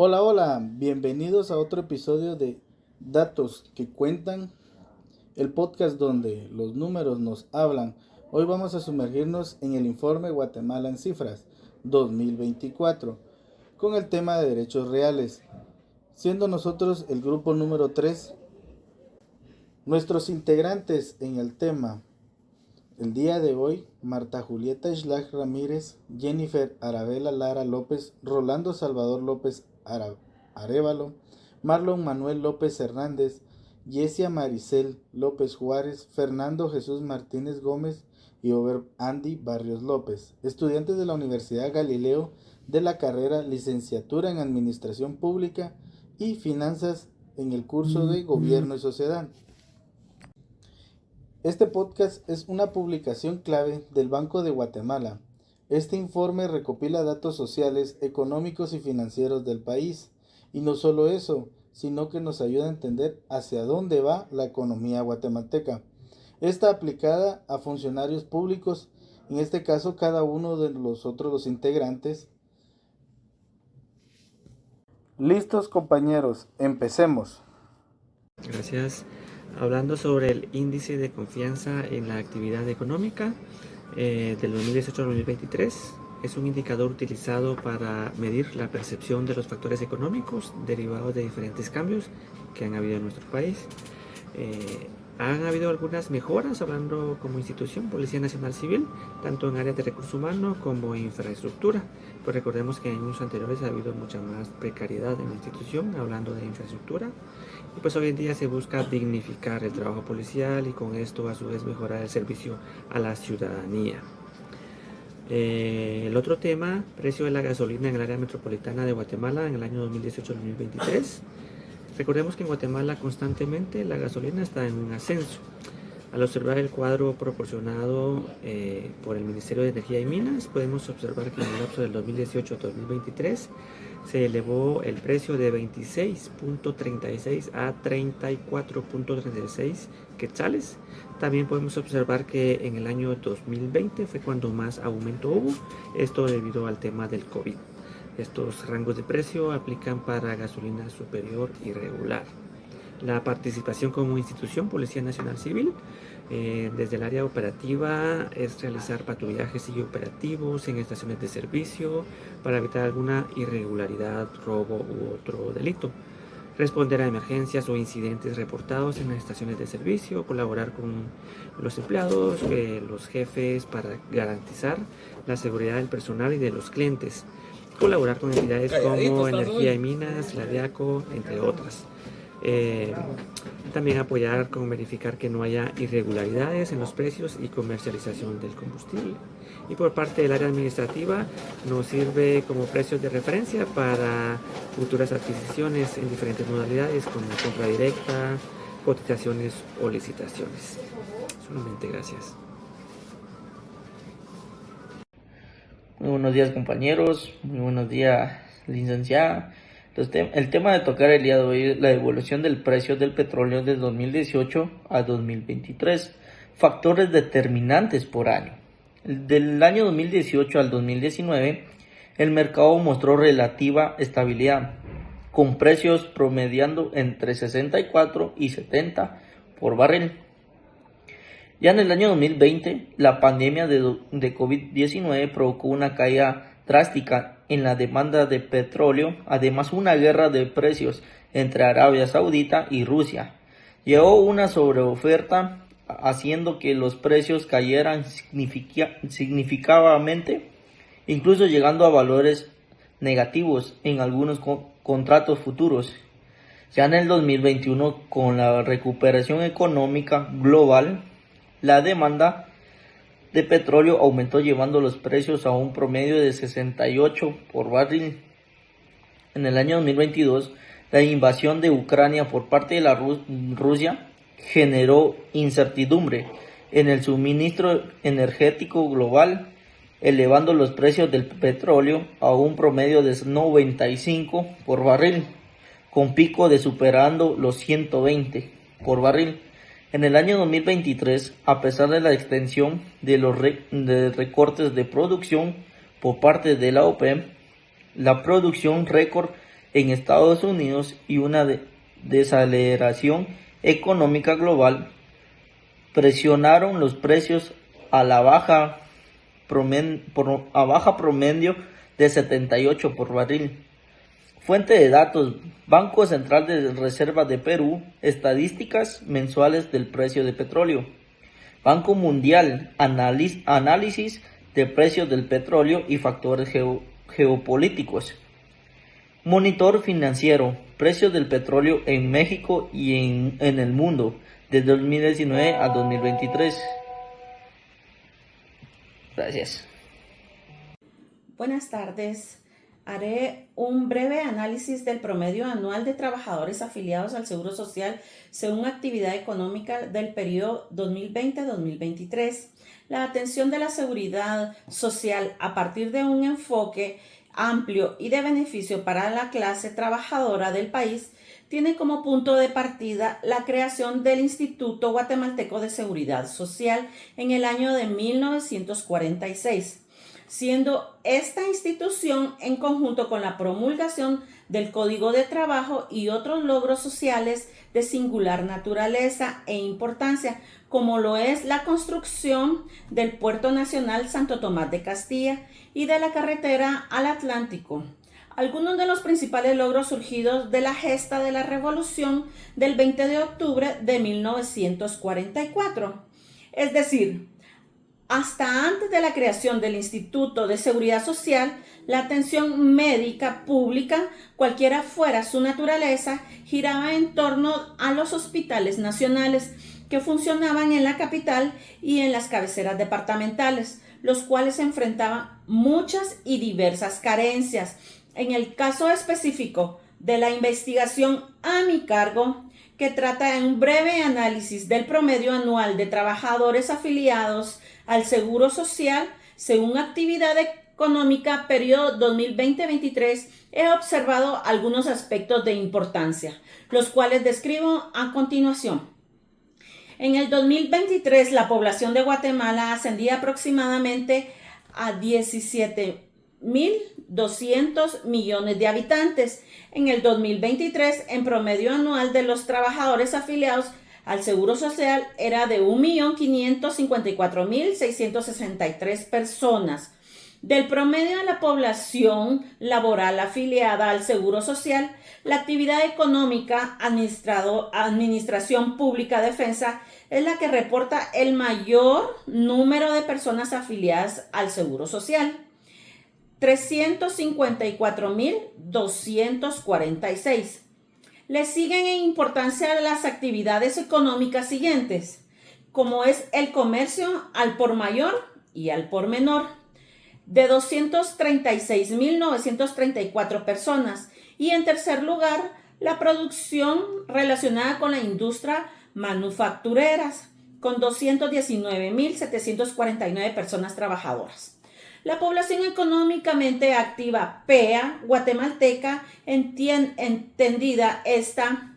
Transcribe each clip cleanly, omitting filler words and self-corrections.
Hola, hola, bienvenidos a otro episodio de Datos que Cuentan, el podcast donde los números nos hablan. Hoy vamos a sumergirnos en el informe Guatemala en Cifras 2024 con el tema de derechos reales, siendo nosotros el grupo número 3. Nuestros integrantes en el tema el día de hoy: Marta Julieta Schlag Ramírez, Jennifer Arabela Lara López, Rolando Salvador López Arévalo, Marlon Manuel López Hernández, Yesia Maricel López Juárez, Fernando Jesús Martínez Gómez y Over Andy Barrios López, estudiantes de la Universidad Galileo de la carrera Licenciatura en Administración Pública y Finanzas en el curso de Gobierno y Sociedad. Este podcast es una publicación clave del Banco de Guatemala. Este informe recopila datos sociales, económicos y financieros del país. Y no solo eso, sino que nos ayuda a entender hacia dónde va la economía guatemalteca. Está aplicada a funcionarios públicos, en este caso cada uno de los integrantes. Listos, compañeros, empecemos. Gracias. Hablando sobre el índice de confianza en la actividad económica del 2018 al 2023, es un indicador utilizado para medir la percepción de los factores económicos derivados de diferentes cambios que han habido en nuestro país. Han habido algunas mejoras, hablando como institución, Policía Nacional Civil, tanto en áreas de recursos humanos como infraestructura. Pues recordemos que en años anteriores ha habido mucha más precariedad en la institución, hablando de infraestructura. Y pues hoy en día se busca dignificar el trabajo policial y con esto a su vez mejorar el servicio a la ciudadanía. El otro tema, precio de la gasolina en el área metropolitana de Guatemala en el año 2018-2023. Recordemos que en Guatemala constantemente la gasolina está en un ascenso. Al observar el cuadro proporcionado por el Ministerio de Energía y Minas, podemos observar que en el lapso del 2018 a 2023 se elevó el precio de 26.36 a 34.36 quetzales. También podemos observar que en el año 2020 fue cuando más aumento hubo, esto debido al tema del COVID. Estos rangos de precio aplican para gasolina superior y regular. La participación como institución Policía Nacional Civil desde el área operativa es realizar patrullajes y operativos en estaciones de servicio para evitar alguna irregularidad, robo u otro delito. Responder a emergencias o incidentes reportados en las estaciones de servicio, colaborar con los empleados, los jefes para garantizar la seguridad del personal y de los clientes. Colaborar con entidades como Energía y Minas, la DIACO, entre otras. También apoyar con verificar que no haya irregularidades en los precios y comercialización del combustible. Y por parte del área administrativa nos sirve como precios de referencia para futuras adquisiciones en diferentes modalidades como compra directa, cotizaciones o licitaciones. Solamente gracias. Muy buenos días, compañeros, muy buenos días, licenciada. El tema de tocar el día de hoy es la evolución del precio del petróleo desde 2018 a 2023, factores determinantes por año. Del año 2018 al 2019, el mercado mostró relativa estabilidad, con precios promediando entre 64 y 70 por barril. Ya en el año 2020, la pandemia de COVID-19 provocó una caída drástica en la demanda de petróleo, además una guerra de precios entre Arabia Saudita y Rusia. Llevó una sobreoferta, haciendo que los precios cayeran significativamente, incluso llegando a valores negativos en algunos contratos futuros. Ya en el 2021, con la recuperación económica global, la demanda de petróleo aumentó, llevando los precios a un promedio de 68 por barril. En el año 2022, la invasión de Ucrania por parte de Rusia generó incertidumbre en el suministro energético global, elevando los precios del petróleo a un promedio de 95 por barril, con pico de superando los 120 por barril. En el año 2023, a pesar de la extensión de los recortes de producción por parte de la OPEP, la producción récord en Estados Unidos y una desaceleración económica global presionaron los precios a la baja promedio de 78 por barril. Fuente de datos: Banco Central de Reserva de Perú, estadísticas mensuales del precio de petróleo. Banco Mundial, análisis de precios del petróleo y factores geopolíticos. Monitor financiero, precios del petróleo en México y en el mundo, de 2019 a 2023. Gracias. Buenas tardes. Haré un breve análisis del promedio anual de trabajadores afiliados al Seguro Social según actividad económica del periodo 2020-2023. La atención de la seguridad social a partir de un enfoque amplio y de beneficio para la clase trabajadora del país tiene como punto de partida la creación del Instituto Guatemalteco de Seguridad Social en el año de 1946. Siendo esta institución, en conjunto con la promulgación del Código de Trabajo y otros logros sociales de singular naturaleza e importancia, como lo es la construcción del Puerto Nacional Santo Tomás de Castilla y de la carretera al Atlántico. Algunos de los principales logros surgidos de la gesta de la Revolución del 20 de octubre de 1944, es decir, hasta antes de la creación del Instituto de Seguridad Social, la atención médica pública, cualquiera fuera su naturaleza, giraba en torno a los hospitales nacionales que funcionaban en la capital y en las cabeceras departamentales, los cuales enfrentaban muchas y diversas carencias. En el caso específico de la investigación a mi cargo, que trata en un breve análisis del promedio anual de trabajadores afiliados al Seguro Social según actividad económica periodo 2020-23, he observado algunos aspectos de importancia, los cuales describo a continuación. En el 2023, la población de Guatemala ascendía aproximadamente a 17.200 millones de habitantes. En el 2023, en promedio anual de los trabajadores afiliados al Seguro Social era de 1.554.663 personas. Del promedio de la población laboral afiliada al Seguro Social, la actividad económica, administración pública, defensa, es la que reporta el mayor número de personas afiliadas al Seguro Social. 354.246. Le siguen en importancia las actividades económicas siguientes, como es el comercio al por mayor y al por menor, de 236.934 personas. Y en tercer lugar, la producción relacionada con la industria manufactureras, con 219.749 personas trabajadoras. La población económicamente activa PEA guatemalteca, entendida esta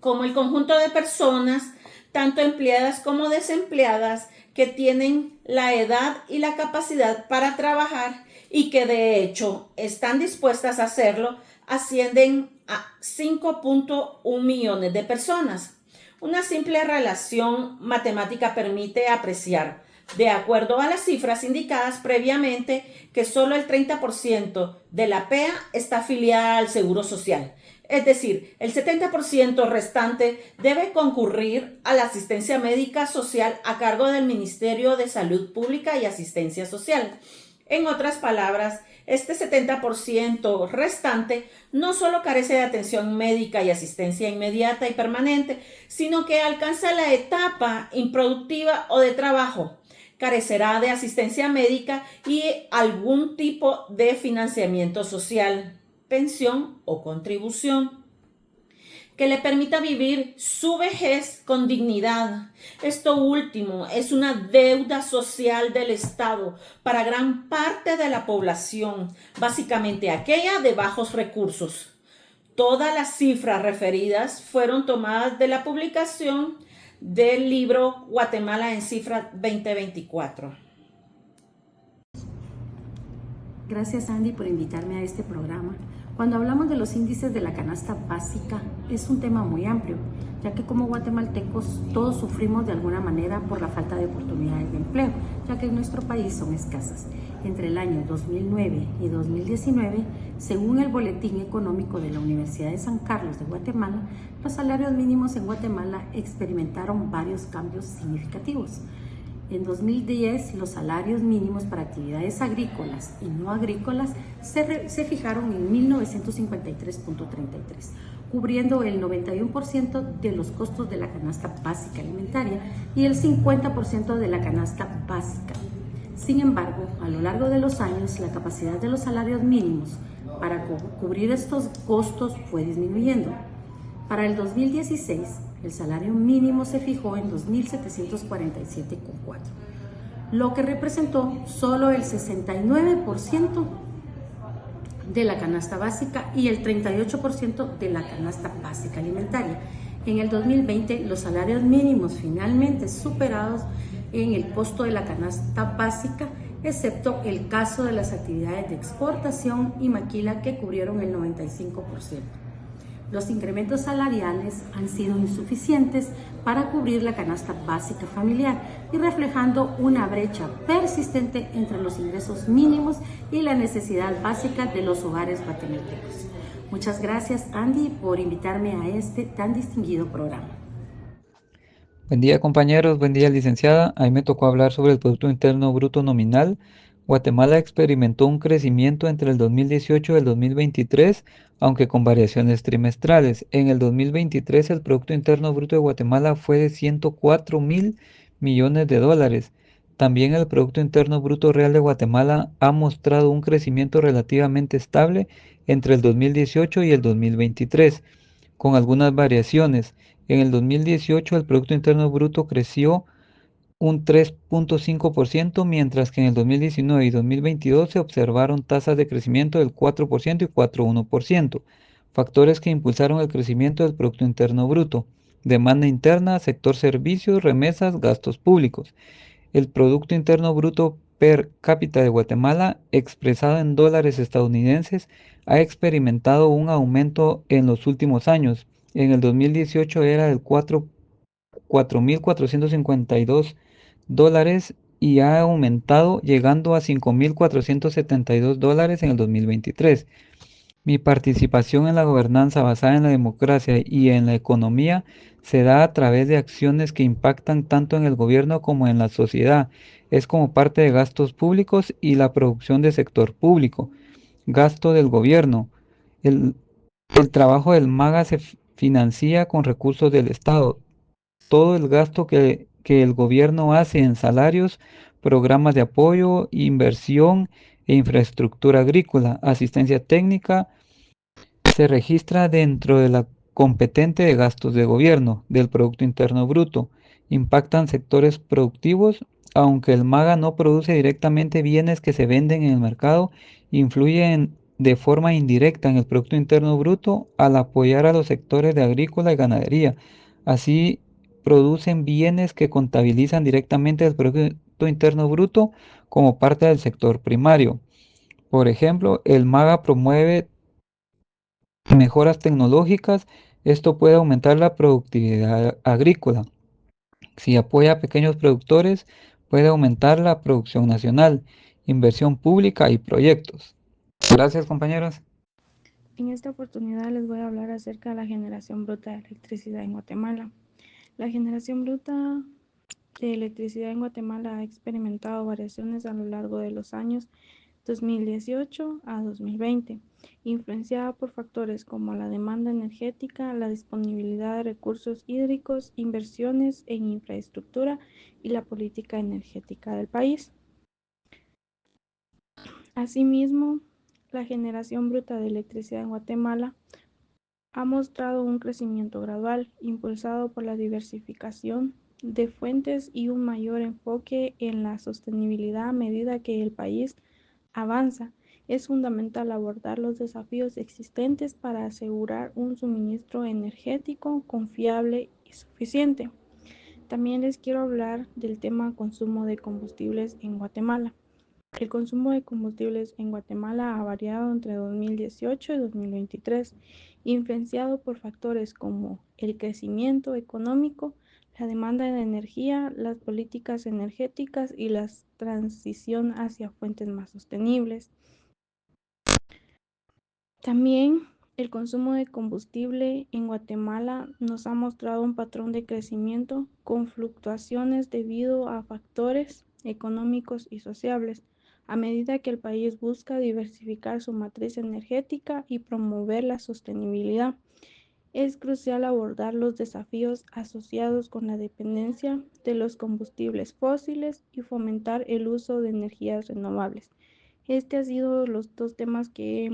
como el conjunto de personas, tanto empleadas como desempleadas, que tienen la edad y la capacidad para trabajar y que de hecho están dispuestas a hacerlo, ascienden a 5.1 millones de personas. Una simple relación matemática permite apreciar, de acuerdo a las cifras indicadas previamente, que solo el 30% de la PEA está afiliada al Seguro Social. Es decir, el 70% restante debe concurrir a la asistencia médica social a cargo del Ministerio de Salud Pública y Asistencia Social. En otras palabras, este 70% restante no solo carece de atención médica y asistencia inmediata y permanente, sino que alcanza la etapa improductiva o de trabajo. Carecerá de asistencia médica y algún tipo de financiamiento social, pensión o contribución, que le permita vivir su vejez con dignidad. Esto último es una deuda social del Estado para gran parte de la población, básicamente aquella de bajos recursos. Todas las cifras referidas fueron tomadas de la publicación del libro Guatemala en Cifras 2024. Gracias, Andy, por invitarme a este programa. Cuando hablamos de los índices de la canasta básica, es un tema muy amplio, ya que como guatemaltecos todos sufrimos de alguna manera por la falta de oportunidades de empleo, ya que en nuestro país son escasas. Entre el año 2009 y 2019, según el Boletín Económico de la Universidad de San Carlos de Guatemala, los salarios mínimos en Guatemala experimentaron varios cambios significativos. En 2010, los salarios mínimos para actividades agrícolas y no agrícolas se fijaron en 1953.33, cubriendo el 91% de los costos de la canasta básica alimentaria y el 50% de la canasta básica. Sin embargo, a lo largo de los años, la capacidad de los salarios mínimos para cubrir estos costos fue disminuyendo. Para el 2016, el salario mínimo se fijó en 2.747,4, lo que representó solo el 69% de la canasta básica y el 38% de la canasta básica alimentaria. En el 2020, los salarios mínimos finalmente superados en el costo de la canasta básica, excepto el caso de las actividades de exportación y maquila que cubrieron el 95%. Los incrementos salariales han sido insuficientes para cubrir la canasta básica familiar y reflejando una brecha persistente entre los ingresos mínimos y la necesidad básica de los hogares guatemaltecos. Muchas gracias, Andy, por invitarme a este tan distinguido programa. Buen día, compañeros, buen día, licenciada. A mí me tocó hablar sobre el Producto Interno Bruto nominal. Guatemala experimentó un crecimiento entre el 2018 y el 2023, aunque con variaciones trimestrales. En el 2023 el Producto Interno Bruto de Guatemala fue de 104.000 millones de dólares. También el Producto Interno Bruto Real de Guatemala ha mostrado un crecimiento relativamente estable entre el 2018 y el 2023, con algunas variaciones. En el 2018 el Producto Interno Bruto creció un 3.5%, mientras que en el 2019 y 2022 se observaron tasas de crecimiento del 4% y 4.1%, factores que impulsaron el crecimiento del Producto Interno Bruto, demanda interna, sector servicios, remesas, gastos públicos. El Producto Interno Bruto per cápita de Guatemala, expresado en dólares estadounidenses, ha experimentado un aumento en los últimos años. En el 2018 era del 4.452 dólares y ha aumentado llegando a 5.472 dólares en el 2023. Mi participación en la gobernanza basada en la democracia y en la economía se da a través de acciones que impactan tanto en el gobierno como en la sociedad. Es como parte de gastos públicos y la producción del sector público. Gasto del gobierno. El, el trabajo del MAGA se financia con recursos del Estado. Todo el gasto que el gobierno hace en salarios, programas de apoyo, inversión e infraestructura agrícola, asistencia técnica, se registra dentro de la competente de gastos de gobierno del Producto Interno Bruto. Impactan sectores productivos, aunque el MAGA no produce directamente bienes que se venden en el mercado, influyen de forma indirecta en el Producto Interno Bruto al apoyar a los sectores de agrícola y ganadería. Así producen bienes que contabilizan directamente el Producto Interno Bruto como parte del sector primario. Por ejemplo, el MAGA promueve mejoras tecnológicas. Esto puede aumentar la productividad agrícola. Si apoya a pequeños productores, puede aumentar la producción nacional, inversión pública y proyectos. Gracias, compañeros. En esta oportunidad les voy a hablar acerca de la generación bruta de electricidad en Guatemala. La generación bruta de electricidad en Guatemala ha experimentado variaciones a lo largo de los años 2018 a 2020, influenciada por factores como la demanda energética, la disponibilidad de recursos hídricos, inversiones en infraestructura y la política energética del país. Asimismo, la generación bruta de electricidad en Guatemala ha mostrado un crecimiento gradual, impulsado por la diversificación de fuentes y un mayor enfoque en la sostenibilidad a medida que el país avanza. Es fundamental abordar los desafíos existentes para asegurar un suministro energético confiable y suficiente. También les quiero hablar del tema consumo de combustibles en Guatemala. El consumo de combustibles en Guatemala ha variado entre 2018 y 2023, influenciado por factores como el crecimiento económico, la demanda de energía, las políticas energéticas y la transición hacia fuentes más sostenibles. También el consumo de combustible en Guatemala nos ha mostrado un patrón de crecimiento con fluctuaciones debido a factores económicos y sociales, a medida que el país busca diversificar su matriz energética y promover la sostenibilidad. Es crucial abordar los desafíos asociados con la dependencia de los combustibles fósiles y fomentar el uso de energías renovables. Este ha sido los dos temas que he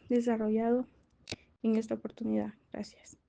desarrollado en esta oportunidad. Gracias.